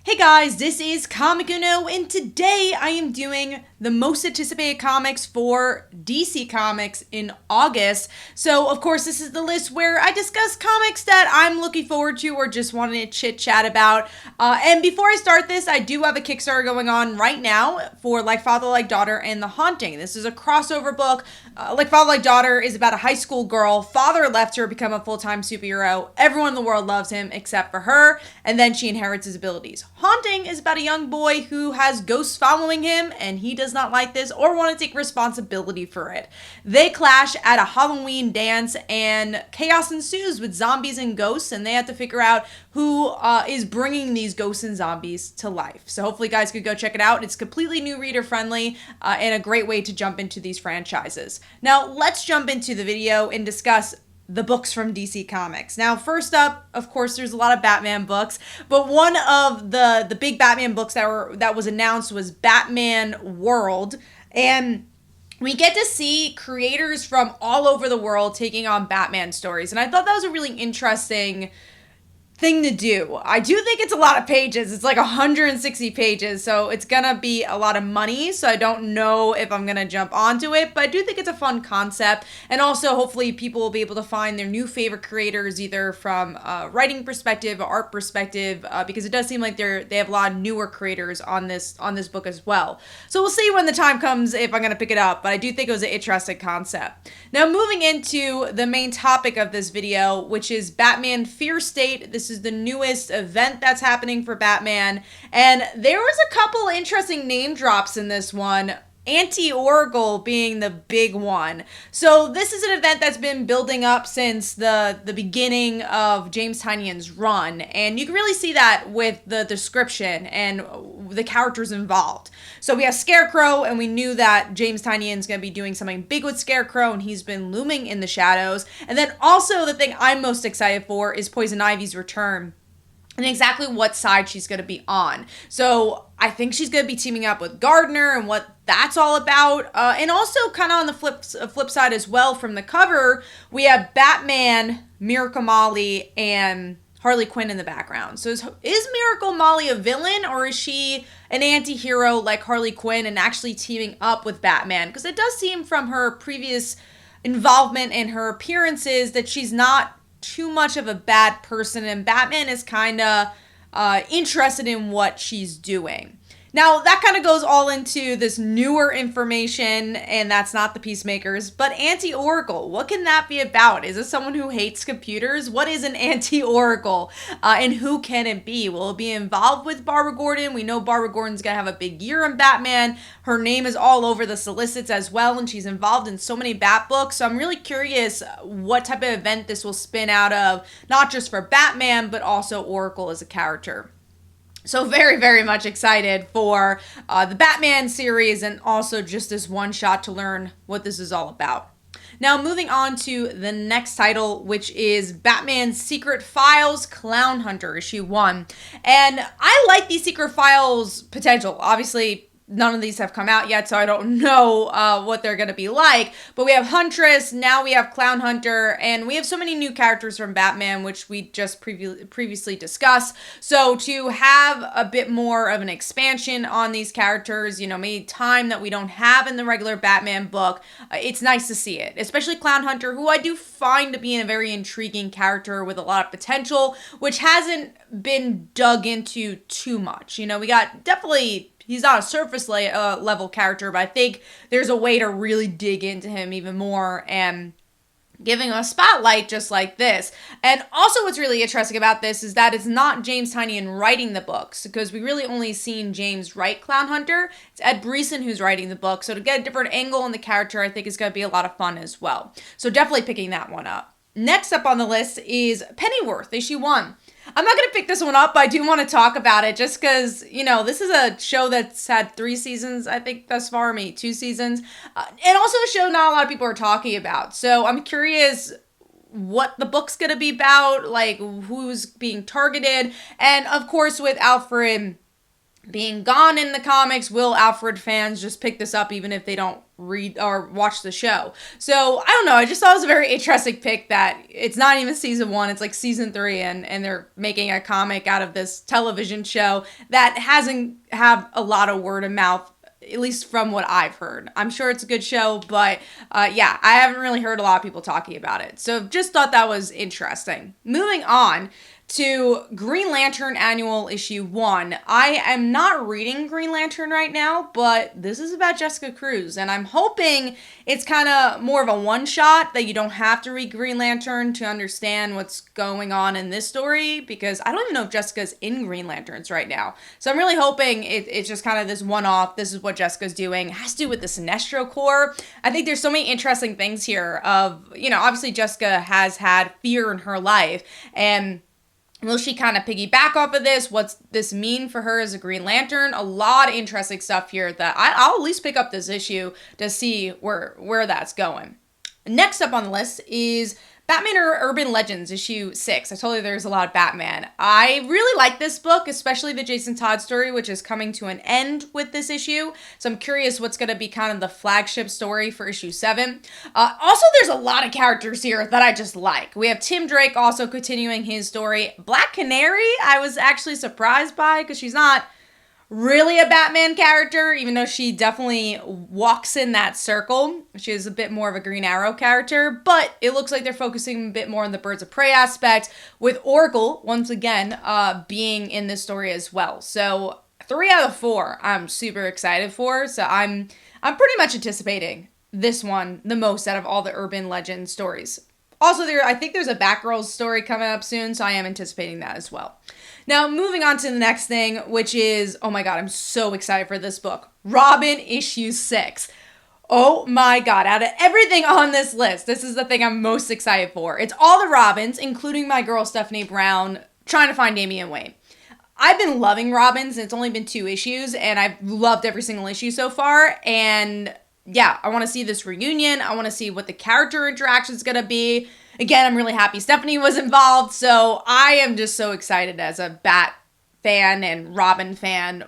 Hey guys, this is Comic Uno, and today I am doing the most anticipated comics for DC Comics in August. So, of course, this is the list where I discuss comics that I'm looking forward to or just wanting to chit-chat about. And before I start this, I do have a Kickstarter going on right now for Like Father, Like Daughter and The Haunting. This is a crossover book. Like Father, Like Daughter is about a high school girl. Father left her to become a full-time superhero. Everyone in the world loves him except for her, and then she inherits his abilities. Haunting is about a young boy who has ghosts following him, and he does not like this or want to take responsibility for it. They clash at a Halloween dance, and chaos ensues with zombies and ghosts, and they have to figure out who is bringing these ghosts and zombies to life. So hopefully guys could go check it out. It's completely new reader friendly and a great way to jump into these franchises. Now let's jump into the video and discuss the books from DC Comics. Now, first up, of course, there's a lot of Batman books, but one of the big Batman books that was announced was Batman World, and we get to see creators from all over the world taking on Batman stories, and I thought that was a really interesting thing to do. I do think it's a lot of pages. It's like 160 pages, so it's gonna be a lot of money, so I don't know if I'm gonna jump onto it, but I do think it's a fun concept, and also hopefully people will be able to find their new favorite creators either from a writing perspective or art perspective, because it does seem like they have a lot of newer creators on this book as well. So we'll see when the time comes if I'm gonna pick it up, but I do think it was an interesting concept. Now moving into the main topic of this video, which is Batman Fear State. This is the newest event that's happening for Batman, and there was a couple interesting name drops in this one, Anti-Oracle being the big one. So this is an event that's been building up since the beginning of James Tynion's run, and you can really see that with the description and the characters involved. So we have Scarecrow, and we knew that James Tynion's going to be doing something big with Scarecrow, and he's been looming in the shadows. And then also the thing I'm most excited for is Poison Ivy's return, and exactly what side she's going to be on. So I think she's going to be teaming up with Gardner and what that's all about. And also kind of on the flip side as well, from the cover, we have Batman, Miracle Molly, and Harley Quinn in the background. So is Miracle Molly a villain, or is she an anti-hero like Harley Quinn and actually teaming up with Batman? Because it does seem from her previous involvement and her appearances that she's not too much of a bad person, and Batman is kind of interested in what she's doing. Now, that kind of goes all into this newer information, and that's not the Peacemakers, but Anti-Oracle. What can that be about? Is it someone who hates computers? What is an Anti-Oracle, and who can it be? Will it be involved with Barbara Gordon? We know Barbara Gordon's going to have a big year in Batman. Her name is all over the Solicits as well, and she's involved in so many Bat books, so I'm really curious what type of event this will spin out of, not just for Batman, but also Oracle as a character. So very, very much excited for the Batman series, and also just this one shot to learn what this is all about. Now moving on to the next title, which is Batman Secret Files Clownhunter issue 1. And I like these Secret Files potential. Obviously, none of these have come out yet, so I don't know what they're going to be like. But we have Huntress, now we have Clownhunter, and we have so many new characters from Batman, which we just previously discussed. So to have a bit more of an expansion on these characters, you know, maybe time that we don't have in the regular Batman book, it's nice to see it. Especially Clownhunter, who I do find to be a very intriguing character with a lot of potential, which hasn't been dug into too much. You know, we got definitely... He's not a surface level character, but I think there's a way to really dig into him even more and giving him a spotlight just like this. And also what's really interesting about this is that it's not James Tynion writing the books, because we really only seen James write Clownhunter. It's Ed Brisson who's writing the book. So to get a different angle on the character, I think is going to be a lot of fun as well. So definitely picking that one up. Next up on the list is Pennyworth, issue 1. I'm not going to pick this one up, but I do want to talk about it just because, you know, this is a show that's had 3 seasons, I think, thus far, maybe 2 seasons. And also a show not a lot of people are talking about. So I'm curious what the book's going to be about, like who's being targeted. And of course, with Alfred being gone in the comics, will Alfred fans just pick this up even if they don't read or watch the show? So I don't know. I just thought it was a very interesting pick that it's not even season 1, it's like season 3, and they're making a comic out of this television show that hasn't have a lot of word of mouth, at least from what I've heard. I'm sure it's a good show, but yeah, I haven't really heard a lot of people talking about it. So just thought that was interesting. Moving on to Green Lantern Annual Issue 1. I am not reading Green Lantern right now, but this is about Jessica Cruz, and I'm hoping it's kind of more of a one-shot, that you don't have to read Green Lantern to understand what's going on in this story, because I don't even know if Jessica's in Green Lanterns right now. So I'm really hoping it's just kind of this one-off, this is what Jessica's doing. It has to do with the Sinestro Corps. I think there's so many interesting things here of, obviously Jessica has had fear in her life, and will she kind of piggyback off of this? What's this mean for her as a Green Lantern? A lot of interesting stuff here that I'll at least pick up this issue to see where that's going. Next up on the list is Batman Urban Legends, issue 6. I told you there's a lot of Batman. I really like this book, especially the Jason Todd story, which is coming to an end with this issue. So I'm curious what's going to be kind of the flagship story for issue 7. Also, there's a lot of characters here that I just like. We have Tim Drake also continuing his story. Black Canary, I was actually surprised by, because she's not really a Batman character, even though she definitely walks in that circle. She is a bit more of a Green Arrow character, but it looks like they're focusing a bit more on the Birds of Prey aspect, with Oracle, once again, being in this story as well. So 3 out of 4 I'm super excited for, so I'm pretty much anticipating this one the most out of all the Urban Legend stories. Also, I think there's a Batgirl story coming up soon, so I am anticipating that as well. Now, moving on to the next thing, which is, oh my god, I'm so excited for this book. Robin issue 6. Oh my god, out of everything on this list, this is the thing I'm most excited for. It's all the Robins, including my girl Stephanie Brown, trying to find Damian Wayne. I've been loving Robins, and it's only been 2 issues, and I've loved every single issue so far, and yeah, I want to see this reunion. I want to see what the character interaction is going to be. Again, I'm really happy Stephanie was involved, so I am just so excited as a Bat fan and Robin fan.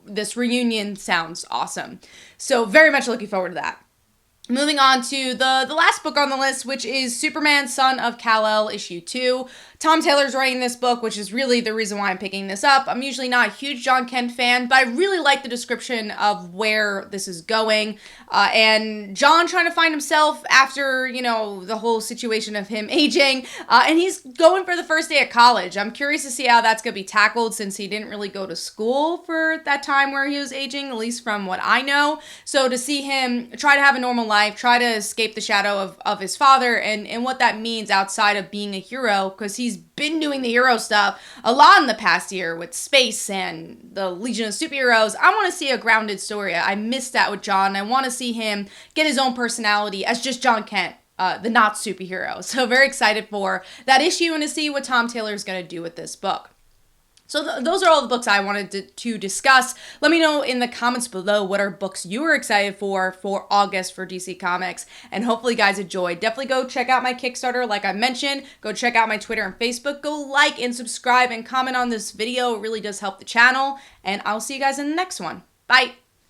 This reunion sounds awesome. So very much looking forward to that. Moving on to the last book on the list, which is Superman, Son of Kal-el, issue 2. Tom Taylor's writing this book, which is really the reason why I'm picking this up. I'm usually not a huge John Kent fan, but I really like the description of where this is going. And John trying to find himself after, the whole situation of him aging. And he's going for the first day of college. I'm curious to see how that's going to be tackled, since he didn't really go to school for that time where he was aging, at least from what I know. So to see him try to have a normal life, try to escape the shadow of his father, and what that means outside of being a hero, because he's been doing the hero stuff a lot in the past year with Space and the Legion of Superheroes. I want to see a grounded story. I missed that with John. I want to see him get his own personality as just John Kent, the not superhero. So very excited for that issue and to see what Tom Taylor is going to do with this book. So those are all the books I wanted to discuss. Let me know in the comments below what are books you were excited for August for DC Comics. And hopefully you guys enjoyed. Definitely go check out my Kickstarter like I mentioned. Go check out my Twitter and Facebook. Go like and subscribe and comment on this video. It really does help the channel. And I'll see you guys in the next one. Bye.